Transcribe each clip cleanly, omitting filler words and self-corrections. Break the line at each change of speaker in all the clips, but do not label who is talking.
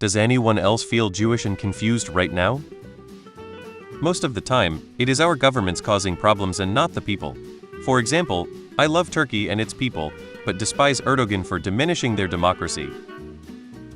Does anyone else feel Jewish and confused right now? Most of the time, it is our governments causing problems and not the people. For example, I love Turkey and its people, but despise Erdogan for diminishing their democracy.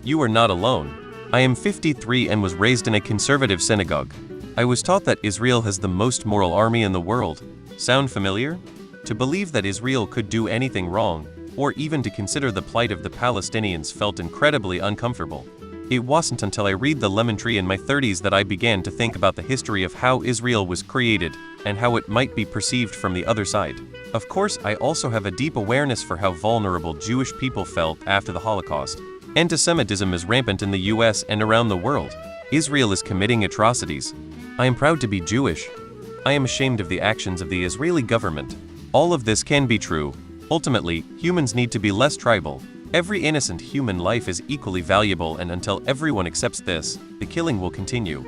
You are not alone. I am 53 and was raised in a conservative synagogue. I was taught that Israel has the most moral army in the world. Sound familiar? To believe that Israel could do anything wrong, or even to consider the plight of the Palestinians, felt incredibly uncomfortable. It wasn't until I read The Lemon Tree in my 30s that I began to think about the history of how Israel was created and how it might be perceived from the other side. Of course, I also have a deep awareness for how vulnerable Jewish people felt after the Holocaust. Anti-Semitism is rampant in the US and around the world. Israel is committing atrocities. I am proud to be Jewish. I am ashamed of the actions of the Israeli government. All of this can be true. Ultimately, humans need to be less tribal. Every innocent human life is equally valuable, and until everyone accepts this, the killing will continue.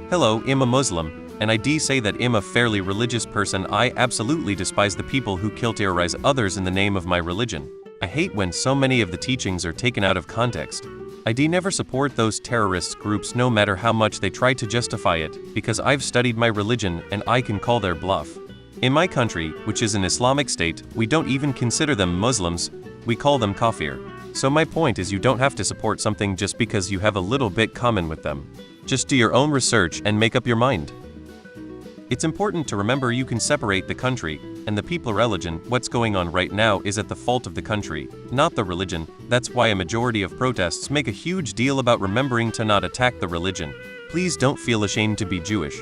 Hello, I'm a Muslim, and I say that I'm a fairly religious person. I absolutely despise the people who terrorize others in the name of my religion. I hate when so many of the teachings are taken out of context. I never support those terrorist groups no matter how much they try to justify it, because I've studied my religion and I can call their bluff. In my country, which is an Islamic state, we don't even consider them Muslims, we call them kafir. So my point is, you don't have to support something just because you have a little bit common with them. Just do your own research and make up your mind. It's important to remember you can separate the country and the people. Religion, what's going on right now is at the fault of the country, not the religion. That's why a majority of protests make a huge deal about remembering to not attack the religion. Please don't feel ashamed to be Jewish.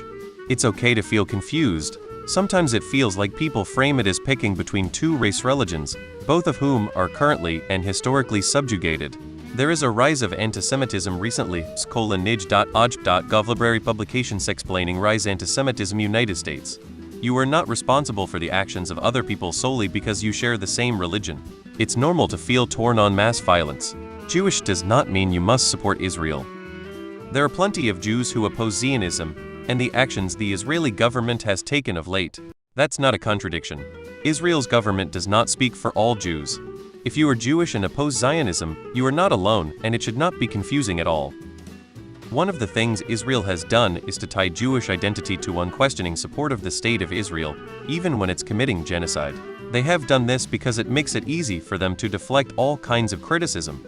It's okay to feel confused. Sometimes it feels like people frame it as picking between two race religions, both of whom are currently and historically subjugated. There is a rise of anti-Semitism recently. Nij.oj.gov library publications explaining rise anti-Semitism United States. You are not responsible for the actions of other people solely because you share the same religion. It's normal to feel torn on mass violence. Jewish does not mean you must support Israel. There are plenty of Jews who oppose Zionism and the actions the Israeli government has taken of late. That's not a contradiction. Israel's government does not speak for all Jews. If you are Jewish and oppose Zionism, you are not alone, and it should not be confusing at all. One of the things Israel has done is to tie Jewish identity to unquestioning support of the state of Israel, even when it's committing genocide. They have done this because it makes it easy for them to deflect all kinds of criticism.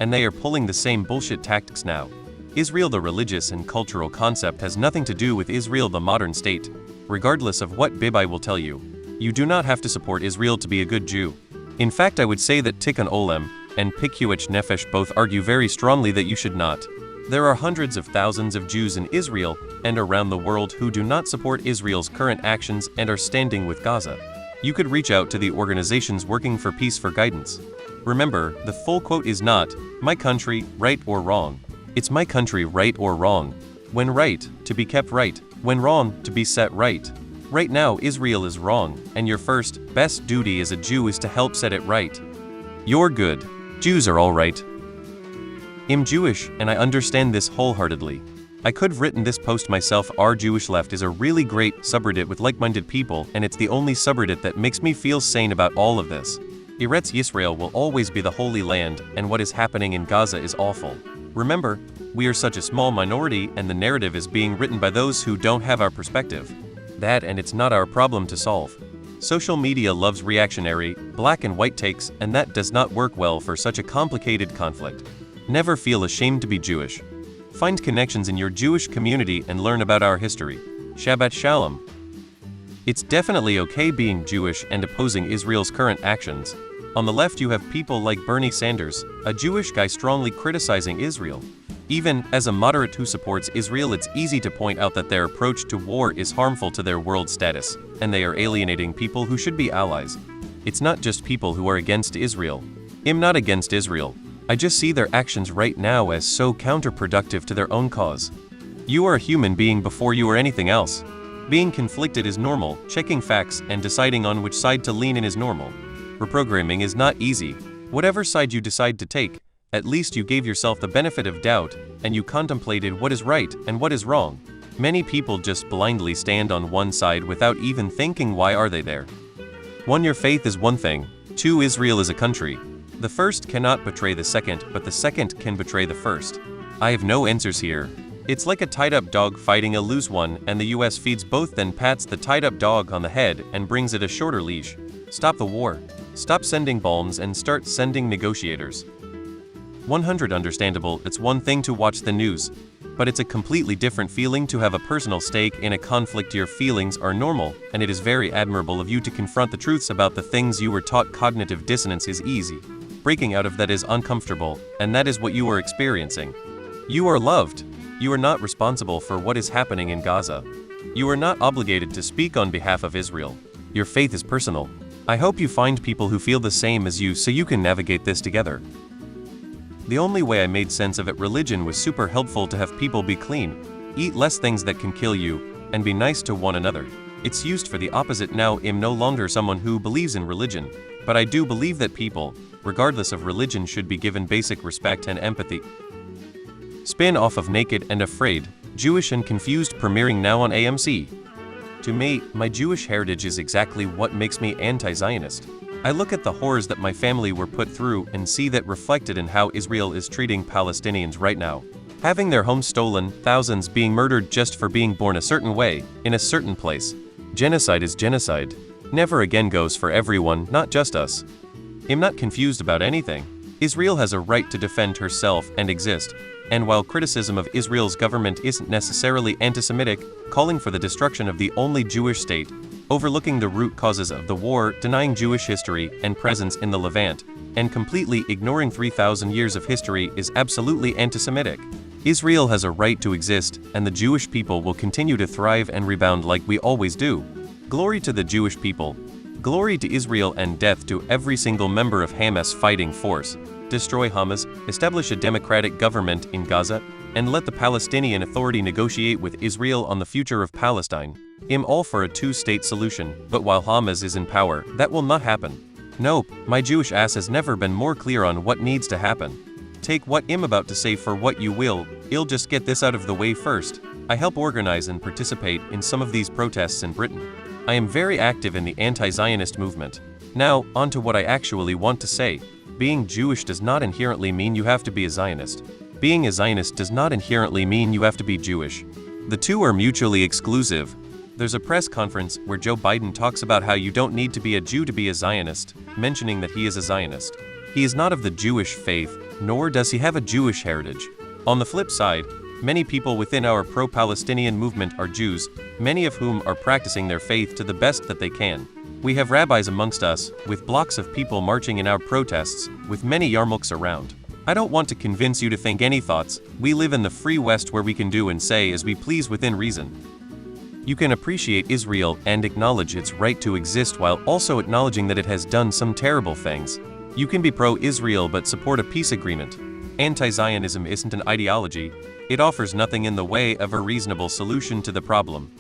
And they are pulling the same bullshit tactics now. Israel, the religious and cultural concept, has nothing to do with Israel, the modern state. Regardless of what Bibi will tell you, you do not have to support Israel to be a good Jew. In fact, I would say that Tikkun Olam and Pikuach Nefesh both argue very strongly that you should not. There are hundreds of thousands of Jews in Israel and around the world who do not support Israel's current actions and are standing with Gaza. You could reach out to the organizations working for peace for guidance. Remember, the full quote is not, "My country, right or wrong." It's "My country, right or wrong." When right, to be kept right. When wrong, to be set right. Right now, Israel is wrong, and your first, best duty as a Jew is to help set it right. You're good. Jews are all right. I'm Jewish, and I understand this wholeheartedly. I could have written this post myself. Our Jewish left is a really great subreddit with like-minded people, and it's the only subreddit that makes me feel sane about all of this. Eretz Yisrael will always be the Holy Land, and what is happening in Gaza is awful. Remember, we are such a small minority, and the narrative is being written by those who don't have our perspective. That, and it's not our problem to solve. Social media loves reactionary, black and white takes, and that does not work well for such a complicated conflict. Never feel ashamed to be Jewish. Find connections in your Jewish community and learn about our history. Shabbat Shalom. It's definitely okay being Jewish and opposing Israel's current actions. On the left, you have people like Bernie Sanders, a Jewish guy strongly criticizing Israel. Even as a moderate who supports Israel, it's easy to point out that their approach to war is harmful to their world status, and they are alienating people who should be allies. It's not just people who are against Israel. I'm not against Israel. I just see their actions right now as so counterproductive to their own cause. You are a human being before you are anything else. Being conflicted is normal, checking facts and deciding on which side to lean in is normal. Reprogramming is not easy. Whatever side you decide to take, at least you gave yourself the benefit of doubt, and you contemplated what is right and what is wrong. Many people just blindly stand on one side without even thinking, why are they there? 1. Your faith is one thing. 2. Israel is a country. The first cannot betray the second, but the second can betray the first. I have no answers here. It's like a tied-up dog fighting a loose one, and the US feeds both, then pats the tied-up dog on the head and brings it a shorter leash. Stop the war. Stop sending bombs and start sending negotiators. 100 Understandable. It's one thing to watch the news, but it's a completely different feeling to have a personal stake in a conflict. Your feelings are normal, and it is very admirable of you to confront the truths about the things you were taught. Cognitive dissonance is easy. Breaking out of that is uncomfortable, and that is what you are experiencing. You are loved. You are not responsible for what is happening in Gaza. You are not obligated to speak on behalf of Israel. Your faith is personal. I hope you find people who feel the same as you so you can navigate this together. The only way I made sense of it, religion was super helpful to have people be clean, eat less things that can kill you, and be nice to one another. It's used for the opposite now. I'm no longer someone who believes in religion, but I do believe that people, regardless of religion, should be given basic respect and empathy. Spin off of Naked and Afraid, Jewish and Confused, premiering now on AMC. To me, my Jewish heritage is exactly what makes me anti-Zionist. I look at the horrors that my family were put through and see that reflected in how Israel is treating Palestinians right now. Having their homes stolen, thousands being murdered just for being born a certain way, in a certain place. Genocide is genocide. Never again goes for everyone, not just us. I'm not confused about anything. Israel has a right to defend herself and exist. And while criticism of Israel's government isn't necessarily anti-Semitic, calling for the destruction of the only Jewish state, overlooking the root causes of the war, denying Jewish history and presence in the Levant, and completely ignoring 3,000 years of history is absolutely anti-Semitic. Israel has a right to exist, and the Jewish people will continue to thrive and rebound like we always do. Glory to the Jewish people. Glory to Israel, and death to every single member of Hamas fighting force. Destroy Hamas, establish a democratic government in Gaza, and let the Palestinian Authority negotiate with Israel on the future of Palestine. I'm all for a two-state solution, but while Hamas is in power, that will not happen. Nope, my Jewish ass has never been more clear on what needs to happen. Take what I'm about to say for what you will, I'll just get this out of the way first. I help organize and participate in some of these protests in Britain. I am very active in the anti-Zionist movement. Now, on to what I actually want to say. Being Jewish does not inherently mean you have to be a Zionist. Being a Zionist does not inherently mean you have to be Jewish. The two are mutually exclusive. There's a press conference where Joe Biden talks about how you don't need to be a Jew to be a Zionist, mentioning that he is a Zionist. He is not of the Jewish faith, nor does he have a Jewish heritage. On the flip side, many people within our pro-Palestinian movement are Jews, many of whom are practicing their faith to the best that they can. We have rabbis amongst us, with blocks of people marching in our protests, with many yarmulkes around. I don't want to convince you to think any thoughts. We live in the free West where we can do and say as we please within reason. You can appreciate Israel and acknowledge its right to exist while also acknowledging that it has done some terrible things. You can be pro-Israel but support a peace agreement. Anti-Zionism isn't an ideology. It offers nothing in the way of a reasonable solution to the problem.